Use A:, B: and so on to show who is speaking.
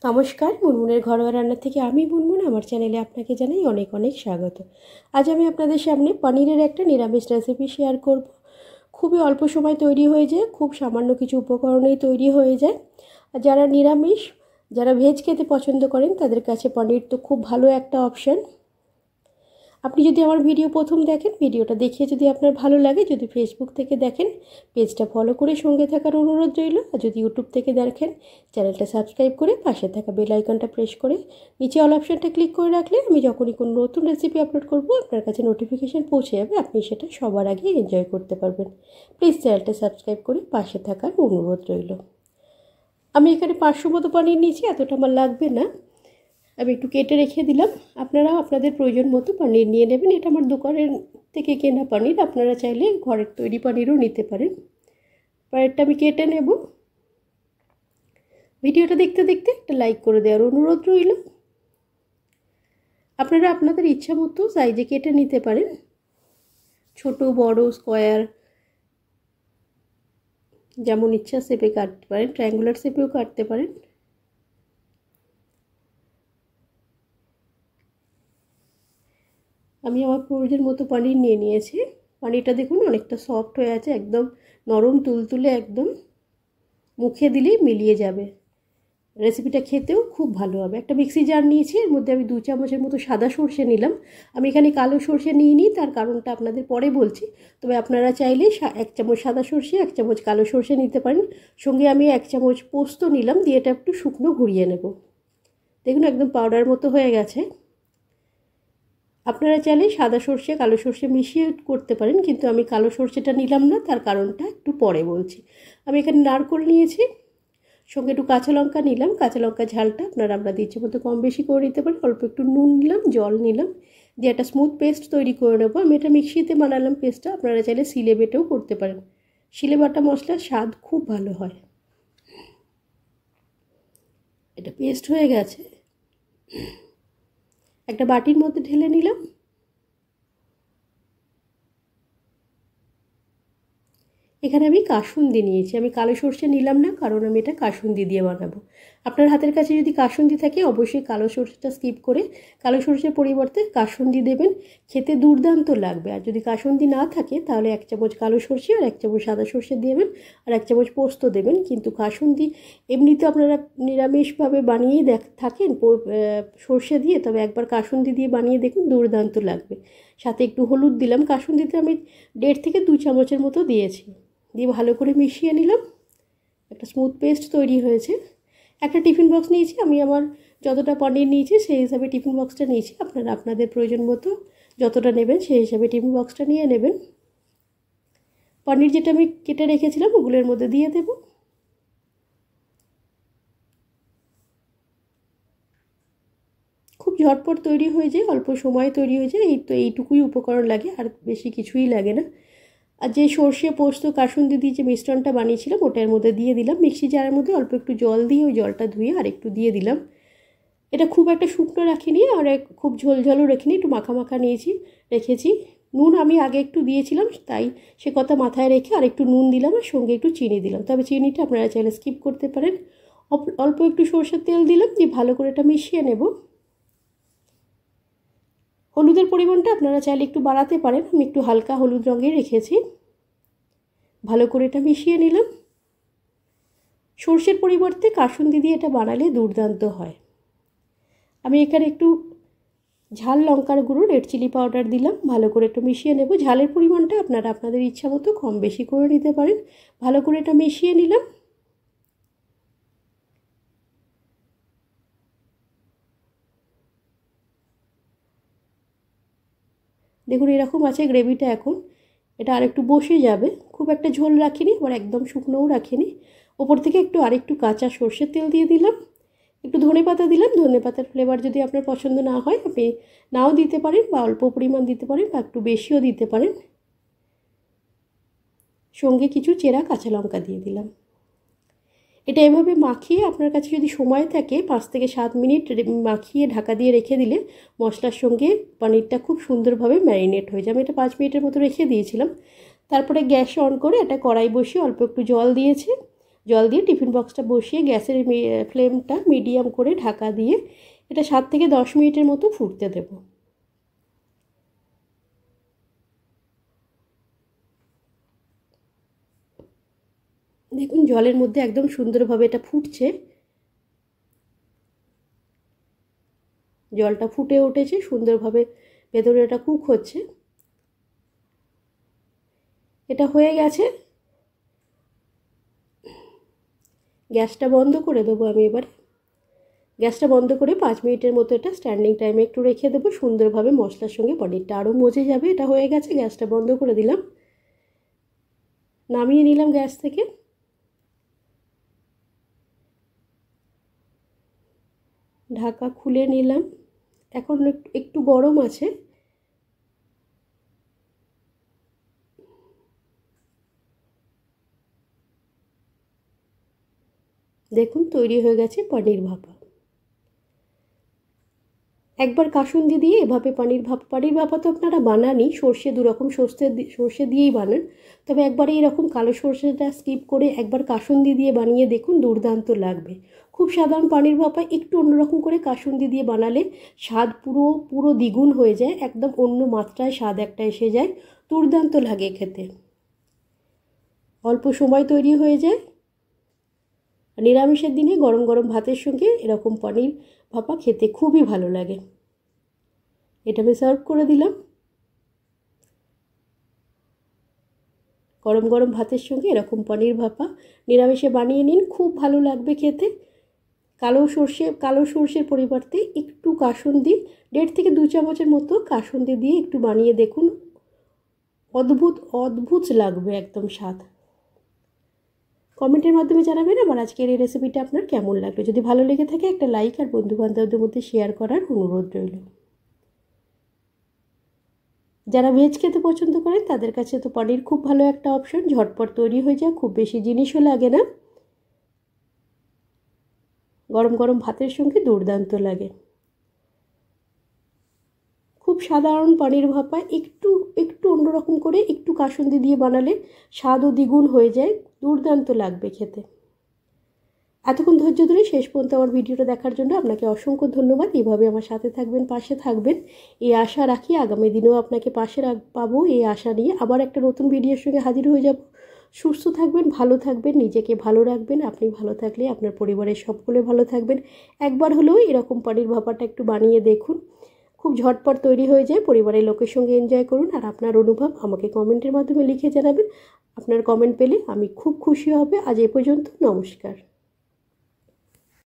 A: নমস্কার, মুনমুনের ঘরোয়া রান্না থেকে আমি মুনমুন। আমার চ্যানেলে আপনাকে জানাই অনেক অনেক স্বাগত। আজ আমি আপনাদের সামনে পনিরের একটা নিরামিষ রেসিপি শেয়ার করব। খুবই অল্প সময় তৈরি হয়ে যায়, খুব সামান্য কিছু উপকরণেই তৈরি হয়ে যায়। আর যারা নিরামিষ, যারা ভেজ খেতে পছন্দ করেন তাদের কাছে পনির তো খুব ভালো একটা অপশান। আপনি যদি আমার ভিডিও প্রথম দেখেন, ভিডিওটা দেখে যদি আপনার ভালো লাগে, যদি ফেসবুক থেকে দেখেন পেজটা ফলো করে সঙ্গে থাকার অনুরোধ রইল। আর যদি ইউটিউব থেকে দেখেন চ্যানেলটা সাবস্ক্রাইব করে পাশে থাকা বেল আইকনটা প্রেস করে নিচে অল অপশানটা ক্লিক করে রাখলে আমি যখনই কোনো নতুন রেসিপি আপলোড করব আপনার কাছে নোটিফিকেশান পৌঁছে যাবে, আপনি সেটা সবার আগে এনজয় করতে পারবেন। প্লিজ চ্যানেলটা সাবস্ক্রাইব করে পাশে থাকার অনুরোধ রইল। আমি এখানে 500 মতো পনির নিয়েছি, এতটা আমার লাগবে না, আমি একটু কেটে রেখে দিলাম। আপনারাও আপনাদের প্রয়োজন মতো পনির নিয়ে নেবেন। এটা আমার দোকানের থেকে কেনা পনির, আপনারা চাইলে ঘরের তৈরি পনিরও নিতে পারেন। পনিরটা আমি কেটে নেব। ভিডিওটা দেখতে দেখতে একটা লাইক করে দেওয়ার অনুরোধ রইল। আপনারা আপনাদের ইচ্ছা মতো সাইজে কেটে নিতে পারেন, ছোট বড় স্কোয়ার যেমন ইচ্ছা শেপে কাটতে পারেন, ট্রায়াঙ্গুলার শেপেও কাটতে পারেন। আমি আমার প্রয়োজন মতো পনির নিয়ে নিয়েছি। পনিরটা দেখুন অনেকটা সফট হয়ে আছে, একদম নরম তুলতুলে, একদম মুখে দিলেই মিলিয়ে যাবে। রেসিপিটা খেতেও খুব ভালো হবে। একটা মিক্সি জার নিয়েছি, এর মধ্যে আমি 2 চামচের মতো সাদা সর্ষে নিলাম। আমি এখানে কালো সর্ষে নিইনি, তার কারণটা আপনাদের পরে বলছি। তবে আপনারা চাইলে 1 চামচ সাদা সর্ষে 1 চামচ কালো সর্ষে নিতে পারেন। সঙ্গে আমি 1 চামচ পোস্ত নিলাম, দিয়ে এটা একটু শুকনো ঘুরিয়ে নেব। দেখুন একদম পাউডার মতো হয়ে গেছে। আপনারা চাইলে সাদা সর্ষে কালো সর্ষে মিশিয়ে করতে পারেন, কিন্তু আমি কালো সর্ষেটা নিলাম না, তার কারণটা একটু পরে বলছি। আমি এখানে নারকেল নিয়েছি, সঙ্গে একটু কাঁচা লঙ্কা নিলাম। কাঁচা লঙ্কা ঝালটা আপনারা আপনাদের ইচ্ছে মতো কম বেশি করে নিতে পারেন। অল্প একটু নুন নিলাম, জল নিলাম, দিয়ে একটা স্মুথ পেস্ট তৈরি করে নেবো। আমি এটা মিক্সিতে বানালাম পেস্টটা, আপনারা চাইলে শিলে বেটেও করতে পারেন। শিলে বাটা মশলার স্বাদ খুব ভালো হয়। এটা পেস্ট হয়ে গেছে, একটা বাটির মধ্যে ঢেলে নিলাম। এখানে আমি কাসুন্দি নিয়েছি, আমি কালো সর্ষে নিলাম না, কারণ আমি এটা কাসুন্দি দিয়ে বানাবো। আপনার হাতের কাছে যদি কাসুন্দি থাকে অবশ্যই কালো সর্ষেটা স্কিপ করে কালো সর্ষের পরিবর্তে কাসুন্দি দেবেন, খেতে দুর্দান্ত লাগবে। আর যদি কাসুন্দি না থাকে তাহলে 1 চামচ কালো সর্ষে আর 1 চামচ সাদা সর্ষে দেবেন, আর 1 চামচ পোস্ত দেবেন। কিন্তু কাসুন্দি এমনিতে আপনারা নিরামিষভাবে বানিয়েই থাকেন সর্ষে দিয়ে, তবে একবার কাসুন্দি দিয়ে বানিয়ে দেখুন, দুর্দান্ত লাগবে। সাথে একটু হলুদ দিলাম, কাসুন্দিতে আমি 1.5 থেকে 2 চামচের মতো দিয়েছি, দিয়ে ভালো করে মিশিয়ে নিলাম। একটা স্মুথ পেস্ট তৈরি হয়েছে। একটা টিফিন বক্স নিয়েছি, আমি আমার যতটা পনির নিয়েছি সেই হিসাবে টিফিন বক্সটা নিয়েছি। আপনারা আপনাদের প্রয়োজন মতো যতটা নেবেন সেই হিসাবে টিফিন বক্সটা নিয়ে নেবেন। পনির যেটা আমি কেটে রেখেছিলাম ওগুলোর মধ্যে দিয়ে দেব। খুব ঝটপট তৈরি হয়ে যায়, অল্প সময়ে তৈরি হয়ে যায়। এইটুকুই উপকরণ লাগে, আর বেশি কিছুই লাগে না। আর যে সর্ষে পোস্ত কাসুন্দি দিয়ে যে মিশ্রণটা বানিয়েছিলাম ওটার মধ্যে দিয়ে দিলাম। মিক্সি জারের মধ্যে অল্প একটু জল দিয়ে ওই জলটা ধুয়ে আর একটু দিয়ে দিলাম। এটা খুব একটা শুকনো রাখিনি, আর খুব ঝোলঝালও রাখিনি, একটু মাখা মাখা রেখেছি। নুন আমি আগে একটু দিয়েছিলাম, তাই সে কথা মাথায় রেখে আর একটু নুন দিলাম, আর সঙ্গে একটু চিনি দিলাম। তবে চিনিটা আপনারা চাইলে স্কিপ করতে পারেন। অল্প একটু সরষের তেল দিলাম, দিয়ে ভালো করে এটা মিশিয়ে নেব। হলুদের পরিমাণটা আপনারা চাইলে একটু বাড়াতে পারেন, আমি একটু হালকা হলুদ রঙে রেখেছি। ভালো করে এটা মিশিয়ে নিলাম। সর্ষের পরিবর্তে কাসুন্দি দিয়ে এটা বানালে দুর্দান্ত হয়। আমি এখানে একটু ঝাল লঙ্কার গুঁড়ো রেড চিলি পাউডার দিলাম, ভালো করে একটু মিশিয়ে নেব। ঝালের পরিমাণটা আপনারা আপনাদের ইচ্ছা মতো কম বেশি করে নিতে পারেন। ভালো করে এটা মিশিয়ে নিলাম। দেখুন এরকম আছে গ্রেভিটা। এখন এটা আরেকটু বসে যাবে, খুব একটা ঝোল রাখিনি, আবার একদম শুকনোও রাখিনি। ওপর থেকে আরেকটু কাঁচা সর্ষের তেল দিয়ে দিলাম, একটু ধনেপাতা দিলাম। ধনেপাতার ফ্লেভার যদি আপনার পছন্দ না হয় আপনি নাও দিতে পারেন, বা অল্প পরিমাণ দিতে পারেন, বা একটু বেশিও দিতে পারেন। সঙ্গে কিছু চেরা কাঁচা লঙ্কা দিয়ে দিলাম। এটা এভাবে মাখিয়ে আপনার কাছে যদি সময় থাকে 5 থেকে 7 মিনিট মাখিয়ে ঢাকা দিয়ে রেখে দিলে মশলার সঙ্গে পনিরটা খুব সুন্দরভাবে ম্যারিনেট হয়ে যায়। আমি এটা 5 মিনিটের মতো রেখে দিয়েছিলাম। তারপরে গ্যাস অন করে একটা কড়াই বসিয়ে অল্প একটু জল দিয়েছি, জল দিয়ে টিফিন বক্সটা বসিয়ে গ্যাসের ফ্লেমটা মিডিয়াম করে ঢাকা দিয়ে এটা 7 থেকে 10 মিনিটের মতো ফুটতে দেব। দেখুন জলের মধ্যে একদম সুন্দরভাবে এটা ফুটছে, জলটা ফুটে উঠেছে সুন্দরভাবে, ভেতরে এটা কুক হচ্ছে। এটা হয়ে গেছে, গ্যাসটা বন্ধ করে দেবো আমি এবার। গ্যাসটা বন্ধ করে 5 মিনিটের মতো এটা স্ট্যান্ডিং টাইমে একটু রেখে দেবো, সুন্দরভাবে মশলার সঙ্গে পনিরটা আরও মজে যাবে। এটা হয়ে গেছে, গ্যাসটা বন্ধ করে দিলাম, নামিয়ে নিলাম গ্যাস থেকে। ঢাকা খুলে নিলাম, এখন একটু গরম আছে। দেখুন তৈরি হয়ে গেছে পনির ভাপা। একবার কাসুন্দি দিয়ে এভাবে পনির ভাপা তো আপনারা বানানই, সর্ষে দুরকম সর্ষে দিয়েই বানান, তবে একবার এইরকম কালো সর্ষেটা স্কিপ করে একবার কাসুন্দি দিয়ে বানিয়ে দেখুন, দুর্দান্ত লাগবে। খুব সাধারণ পনির ভাপা একটু অন্যরকম করে কাসুন্দি দিয়ে বানালে স্বাদ পুরো দ্বিগুণ হয়ে যায়, একদম অন্য মাত্রায় স্বাদ একটা এসে যায়, দুর্দান্ত লাগে খেতে। অল্প সময় তৈরি হয়ে যায়। নিরামিষের দিনে গরম গরম ভাতের সঙ্গে এরকম পনির ভাপা খেতে খুবই ভালো লাগে। এটা আমি সার্ভ করে দিলাম। গরম গরম ভাতের সঙ্গে এরকম পনির ভাপা নিরামিষে বানিয়ে নিন, খুব ভালো লাগবে খেতে। কালো সর্ষের পরিবর্তে একটু কাসুন্দি, 1.5 থেকে 2 চামচের মতো কাসুন্দি দিয়ে একটু বানিয়ে দেখুন, অদ্ভুত লাগবে একদম স্বাদ। কমেন্টের মাধ্যমে জানাবেন আমার আজকের এই রেসিপিটা আপনার কেমন লাগলো। যদি ভালো লেগে থাকে একটা লাইক আর বন্ধুবান্ধবদের মধ্যে শেয়ার করার অনুরোধ রইল। যারা ভেজ খেতে পছন্দ করেন তাদের কাছে তো পনির খুব ভালো একটা অপশন, ঝটপট তৈরি হয়ে যায়, খুব বেশি জিনিসও লাগে না, গরম গরম ভাতের সঙ্গে দুর্দান্ত লাগে। খুব সাধারণ পনির ভাপা একটু অন্যরকম করে একটু কাসুন্দি দিয়ে বানালে স্বাদও দ্বিগুণ হয়ে যায়, দুর্দান্ত লাগবে খেতে। এতক্ষণ ধৈর্য ধরে শেষ পর্যন্ত আমার ভিডিওটা দেখার জন্য আপনাকে অসংখ্য ধন্যবাদ। এইভাবে আমার সাথে থাকবেন, পাশে থাকবেন, এই আশা রাখি। আগামী দিনেও আপনাকে পাশে পাবো এই আশা নিয়ে আবার একটা নতুন ভিডিওর সঙ্গে হাজির হয়ে যাব। সুস্থ থাকবেন, ভালো থাকবেন, নিজেকে ভালো রাখবেন। আপনি ভালো থাকলে আপনার পরিবারের সকলে ভালো থাকবেন। একবার হলেও এরকম পনির ভাপাটা একটু বানিয়ে দেখুন, খুব ঝটপট তৈরি হয়ে যায়, পরিবারের লোকের সঙ্গে এনজয় করুন। আর আপনার অনুভব আমাকে কমেন্টের মাধ্যমে লিখে জানাবেন। আপনার কমেন্ট পেলে আমি খুব খুশি হব। আজ এ পর্যন্ত, নমস্কার।